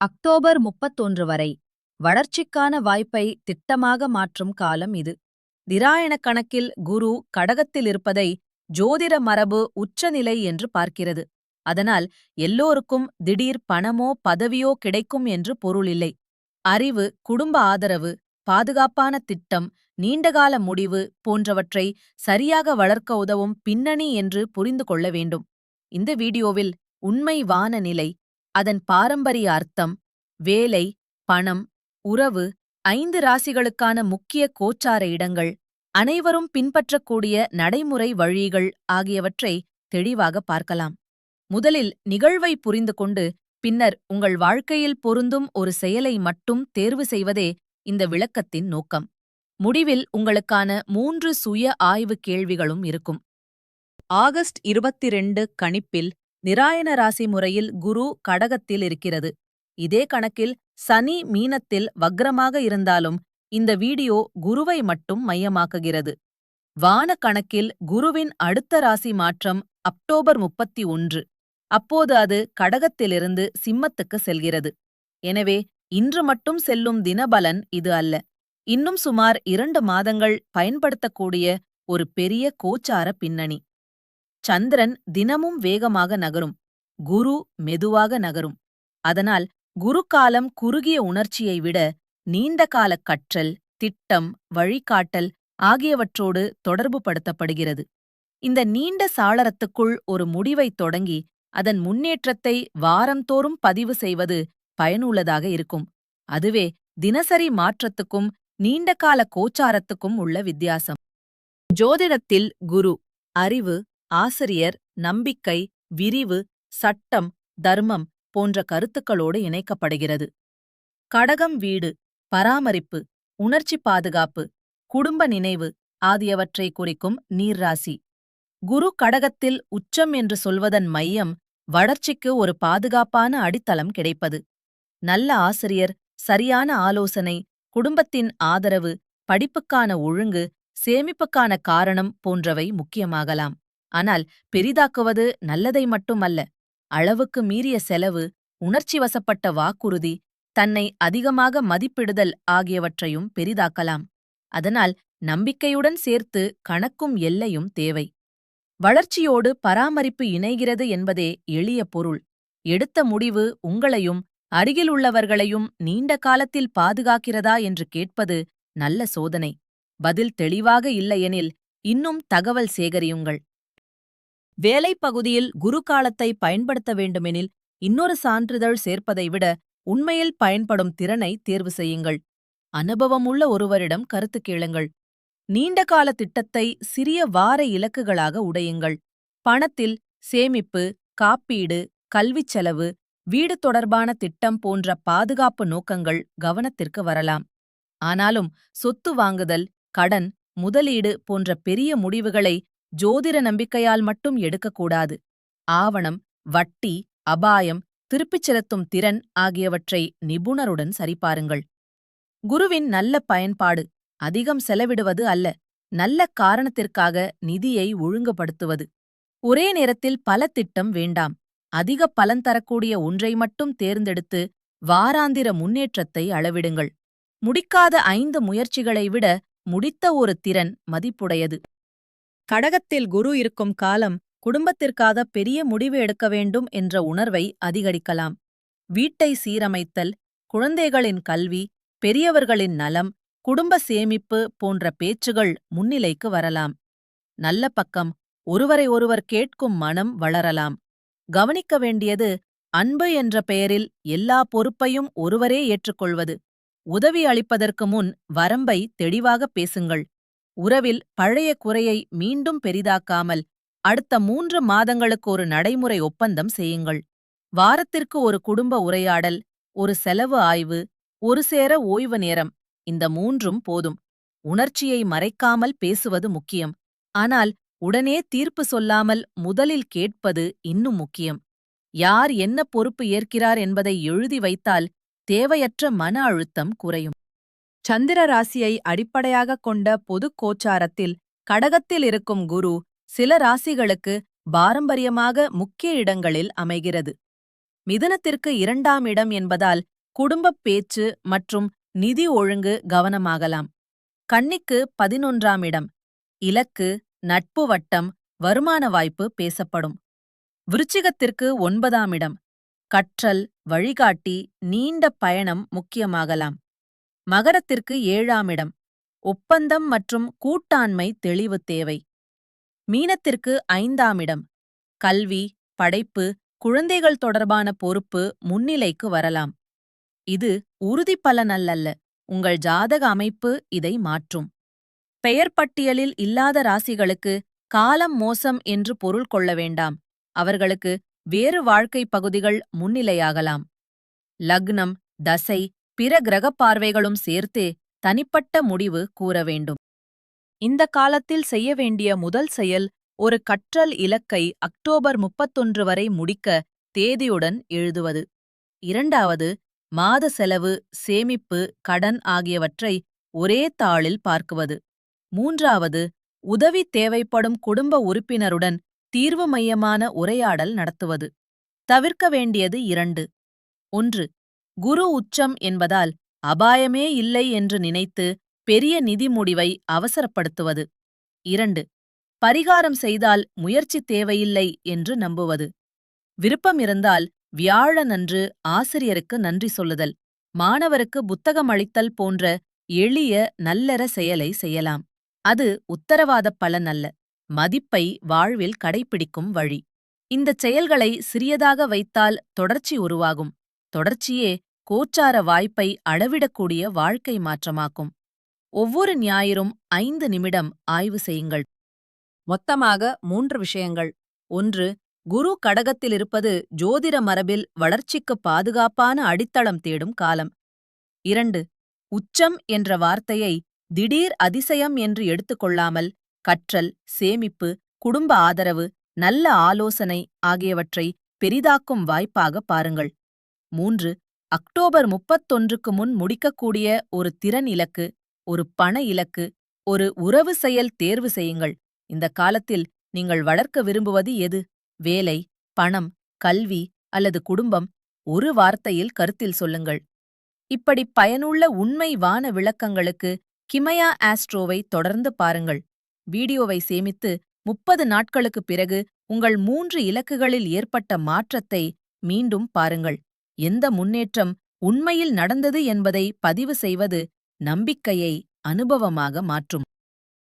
October 31 வரை வளர்ச்சிக்கான வாய்ப்பை திட்டமாக மாற்றும் காலம் இது. திராயண கணக்கில் குரு கடகத்தில் இருப்பதை ஜோதிட மரபு உச்சநிலை என்று பார்க்கிறது. அதனால் எல்லோருக்கும் திடீர் பணமோ பதவியோ கிடைக்கும் என்று பொருளில்லை. அறிவு, குடும்ப ஆதரவு, பாதுகாப்பான திட்டம், நீண்டகால முடிவு போன்றவற்றை சரியாக வளர்க்க உதவும் பின்னணி என்று புரிந்து கொள்ள வேண்டும். இந்த வீடியோவில் உண்மை வானநிலை, அதன் பாரம்பரிய அர்த்தம், வேலை, பணம், உறவு, 5 ராசிகளுக்கான முக்கிய கோச்சார இடங்கள், அனைவரும் பின்பற்றக்கூடிய நடைமுறை வழிகள் ஆகியவற்றை தெளிவாக பார்க்கலாம். முதலில் நிகழ்வை புரிந்து கொண்டு பின்னர் உங்கள் வாழ்க்கையில் பொருந்தும் ஒரு செயலை மட்டும் தேர்வு செய்வதே இந்த விளக்கத்தின் நோக்கம். முடிவில் உங்களுக்கான 3 சுய ஆய்வு கேள்விகளும் இருக்கும். ஆகஸ்ட் 22 கணிப்பில் நிராயன ராசி முறையில் குரு கடகத்தில் இருக்கிறது. இதே கணக்கில் சனி மீனத்தில் வக்ரமாக இருந்தாலும் இந்த வீடியோ குருவை மட்டும் மையமாக்குகிறது. வான கணக்கில் குருவின் அடுத்த ராசி மாற்றம் அக்டோபர் 31. அப்போது அது கடகத்திலிருந்து சிம்மத்துக்கு செல்கிறது. எனவே இன்று மட்டும் செல்லும் தினபலன் இது அல்ல. இன்னும் சுமார் 2 மாதங்கள் பயன்படுத்தக்கூடிய ஒரு பெரிய கோச்சார பின்னணி. சந்திரன் தினமும் வேகமாக நகரும், குரு மெதுவாக நகரும். அதனால் குரு காலம் குறுகிய உணர்ச்சியை விட நீண்டகால கற்றல், திட்டம், வழிகாட்டல் ஆகியவற்றோடு தொடர்புபடுத்தப்படுகிறது. இந்த நீண்ட சாளரத்துக்குள் ஒரு முடிவைத் தொடங்கி அதன் முன்னேற்றத்தை வாரந்தோறும் பதிவு செய்வது பயனுள்ளதாக இருக்கும். அதுவே தினசரி மாற்றத்துக்கும் நீண்டகால கோச்சாரத்துக்கும் உள்ள வித்தியாசம். ஜோதிடத்தில் குரு அறிவு, ஆசிரியர், நம்பிக்கை, விரிவு, சட்டம், தர்மம் போன்ற கருத்துக்களோடு இணைக்கப்படுகிறது. கடகம் வீடு, பராமரிப்பு, உணர்ச்சி பாதுகாப்பு, குடும்ப நினைவு ஆகியவற்றை குறிக்கும் நீர்ராசி. குரு கடகத்தில் உச்சம் என்று சொல்வதன் மையம் வளர்ச்சிக்கு ஒரு பாதுகாப்பான அடித்தளம் கிடைப்பது. நல்ல ஆசிரியர், சரியான ஆலோசனை, குடும்பத்தின் ஆதரவு, படிப்புக்கான ஒழுங்கு, சேமிப்புக்கான காரணம் போன்றவை முக்கியமாகலாம். ஆனால் பெரிதாக்குவது நல்லதை மட்டுமல்ல. அளவுக்கு மீறிய செலவு, உணர்ச்சி வசப்பட்ட வாக்குறுதி, தன்னை அதிகமாக மதிப்பிடுதல் ஆகியவற்றையும் பெரிதாக்கலாம். அதனால் நம்பிக்கையுடன் சேர்த்து கணக்கும் எல்லையும் தேவை. வளர்ச்சியோடு பராமரிப்பு இணைகிறது என்பதே எளிய பொருள். எடுத்த முடிவு உங்களையும் அருகிலுள்ளவர்களையும் நீண்ட காலத்தில் பாதுகாக்கிறதா என்று கேட்பது நல்ல சோதனை. பதில் தெளிவாக இல்லையெனில் இன்னும் தகவல் சேகரியுங்கள். வேலை பகுதியில் குரு காலத்தை பயன்படுத்த வேண்டுமெனில் இன்னொரு சான்றிதழ் சேர்ப்பதை விட உண்மையில் பயன்படும் திறனை தேர்வு செய்யுங்கள். அனுபவமுள்ள ஒருவரிடம் கருத்து கேளுங்கள். நீண்டகால திட்டத்தை சிறிய வார இலக்குகளாக உடையுங்கள். பணத்தில் சேமிப்பு, காப்பீடு, கல்விச் செலவு, வீடு தொடர்பான திட்டம் போன்ற பாதுகாப்பு நோக்கங்கள் கவனத்திற்கு வரலாம். ஆனாலும் சொத்து வாங்குதல், கடன், முதலீடு போன்ற பெரிய முடிவுகளை ஜோதிட நம்பிக்கையால் மட்டும் எடுக்கக்கூடாது. ஆவணம், வட்டி, அபாயம், திருப்பிச் செலுத்தும் திறன் ஆகியவற்றை நிபுணருடன் சரிபாருங்கள். குருவின் நல்ல பயன்பாடு அதிகம் செலவிடுவது அல்ல, நல்ல காரணத்திற்காக நிதியை ஒழுங்குபடுத்துவது. ஒரே நேரத்தில் பல திட்டம் வேண்டாம். அதிக பலன் தரக்கூடிய ஒன்றை மட்டும் தேர்ந்தெடுத்து வாராந்திர முன்னேற்றத்தை அளவிடுங்கள். முடிக்காத 5 முயற்சிகளை விட முடித்த ஒரு திறன் மதிப்புடையது. கடகத்தில் குரு இருக்கும் காலம் குடும்பத்திற்காக பெரிய முடிவு எடுக்க வேண்டும் என்ற உணர்வை அதிகரிக்கலாம். வீட்டை சீரமைத்தல், குழந்தைகளின் கல்வி, பெரியவர்களின் நலம், குடும்ப சேமிப்பு போன்ற பேச்சுகள் முன்னிலைக்கு வரலாம். நல்ல பக்கம் ஒருவரை ஒருவர் கேட்கும் மனம் வளரலாம். கவனிக்க வேண்டியது, அன்பு என்ற பெயரில் எல்லா பொறுப்பையும் ஒருவரே ஏற்றுக்கொள்வது. உதவி அளிப்பதற்கு முன் வரம்பை தெளிவாக பேசுங்கள். உறவில் பழைய குறையை மீண்டும் பெரிதாக்காமல் அடுத்த 3 மாதங்களுக்கு ஒரு நடைமுறை ஒப்பந்தம் செய்யுங்கள். வாரத்திற்கு ஒரு குடும்ப உரையாடல், ஒரு செலவு ஆய்வு, ஒரு சேர ஓய்வு நேரம், இந்த 3ம் போதும். உணர்ச்சியை மறைக்காமல் பேசுவது முக்கியம். ஆனால் உடனே தீர்ப்பு சொல்லாமல் முதலில் கேட்பது இன்னும் முக்கியம். யார் என்ன பொறுப்பு ஏற்கிறார் என்பதை எழுதி வைத்தால் தேவையற்ற மன அழுத்தம் குறையும். சந்திர ராசியை அடிப்படையாகக் கொண்ட பொது கோச்சாரத்தில் கடகத்தில் இருக்கும் குரு சில ராசிகளுக்கு பாரம்பரியமாக முக்கிய இடங்களில் அமைகிறது. மிதுனத்திற்கு 2ஆம் இடம் என்பதால் குடும்பப் பேச்சு மற்றும் நிதி ஒழுங்கு கவனமாகலாம். கன்னிக்கு 11ஆம் இடம். இலக்கு, நட்பு வட்டம், வருமான வாய்ப்பு பேசப்படும். விருச்சிகத்திற்கு 9ஆம் இடம். கற்றல், வழிகாட்டி, நீண்ட பயணம் முக்கியமாகலாம். மகரத்திற்கு 7ஆம் இடம். ஒப்பந்தம் மற்றும் கூட்டாண்மை தெளிவு தேவை. மீனத்திற்கு 5ஆம் இடம். கல்வி, படைப்பு, குழந்தைகள் தொடர்பான பொறுப்பு முன்னிலைக்கு வரலாம். இது உறுதி பலன் அல்ல, உங்கள் ஜாதக அமைப்பு இதை மாற்றும். பெயர் பட்டியலில் இல்லாத ராசிகளுக்கு காலம் மோசம் என்று பொருள் கொள்ள வேண்டாம். அவர்களுக்கு வேறு வாழ்க்கை பகுதிகள் முன்னிலையாகலாம். லக்னம், தசை, பிற கிரகப் பார்வைகளும் சேர்த்தே தனிப்பட்ட முடிவு கூற வேண்டும். இந்த காலத்தில் செய்ய வேண்டிய முதல் செயல், ஒரு கற்றல் இலக்கை அக்டோபர் 31 வரை முடிக்க தேதியுடன் எழுதுவது. இரண்டாவது, மாத செலவு, சேமிப்பு, கடன் ஆகியவற்றை ஒரே தாளில் பார்க்குவது. மூன்றாவது, உதவி தேவைப்படும் குடும்ப உறுப்பினருடன் தீர்வு மையமான உரையாடல் நடத்துவது. தவிர்க்க வேண்டியது 2. 1. குரு உச்சம் என்பதால் அபாயமே இல்லை என்று நினைத்து பெரிய நிதி முடிவை அவசரப்படுத்துவது. 2. பரிகாரம் செய்தால் முயற்சி தேவையில்லை என்று நம்புவது. விருப்பம் இருந்தால் வியாழனன்று ஆசிரியருக்கு நன்றி சொல்லுதல், மாணவருக்கு புத்தகம் அளித்தல் போன்ற எளிய நல்லற செயலை செய்யலாம். அது உத்தரவாத பலன் அல்ல, மதிப்பை வாழ்வில் கடைப்பிடிக்கும் வழி. இந்தச் செயல்களை சிறியதாக வைத்தால் தொடர்ச்சி உருவாகும். தொடர்ச்சியே கோச்சார வாய்ப்பை அளவிடக்கூடிய வாழ்க்கை மாற்றமாக்கும். ஒவ்வொரு ஞாயிறும் 5 நிமிடம் ஆய்வு செய்யுங்கள். மொத்தமாக 3 விஷயங்கள். 1. குரு கடகத்திலிருப்பது ஜோதிட மரபில் வளர்ச்சிக்கு பாதுகாப்பான அடித்தளம் தேடும் காலம். 2. உச்சம் என்ற வார்த்தையை திடீர் அதிசயம் என்று எடுத்துக்கொள்ளாமல், கற்றல், சேமிப்பு, குடும்ப ஆதரவு, நல்ல ஆலோசனை ஆகியவற்றை பெரிதாக்கும் வாய்ப்பாக பாருங்கள். 3. அக்டோபர் 31க்கு முன் முடிக்கக்கூடிய ஒரு திறன் இலக்கு, ஒரு பண இலக்கு, ஒரு உறவு செயல் தேர்வு செய்யுங்கள். இந்த காலத்தில் நீங்கள் வளர்க்க விரும்புவது எது? வேலை, பணம், கல்வி அல்லது குடும்பம்? ஒரு வார்த்தையில் கருத்தில் சொல்லுங்கள். இப்படி பயனுள்ள உண்மை வான விளக்கங்களுக்கு கிமயா ஆஸ்ட்ரோவை தொடர்ந்து பாருங்கள். வீடியோவை சேமித்து 30 நாட்களுக்குப் பிறகு உங்கள் 3 இலக்குகளில் ஏற்பட்ட மாற்றத்தை மீண்டும் பாருங்கள். எந்த முன்னேற்றம் உண்மையில் நடந்தது என்பதை பதிவு செய்வது நம்பிக்கையை அனுபவமாக மாற்றும்.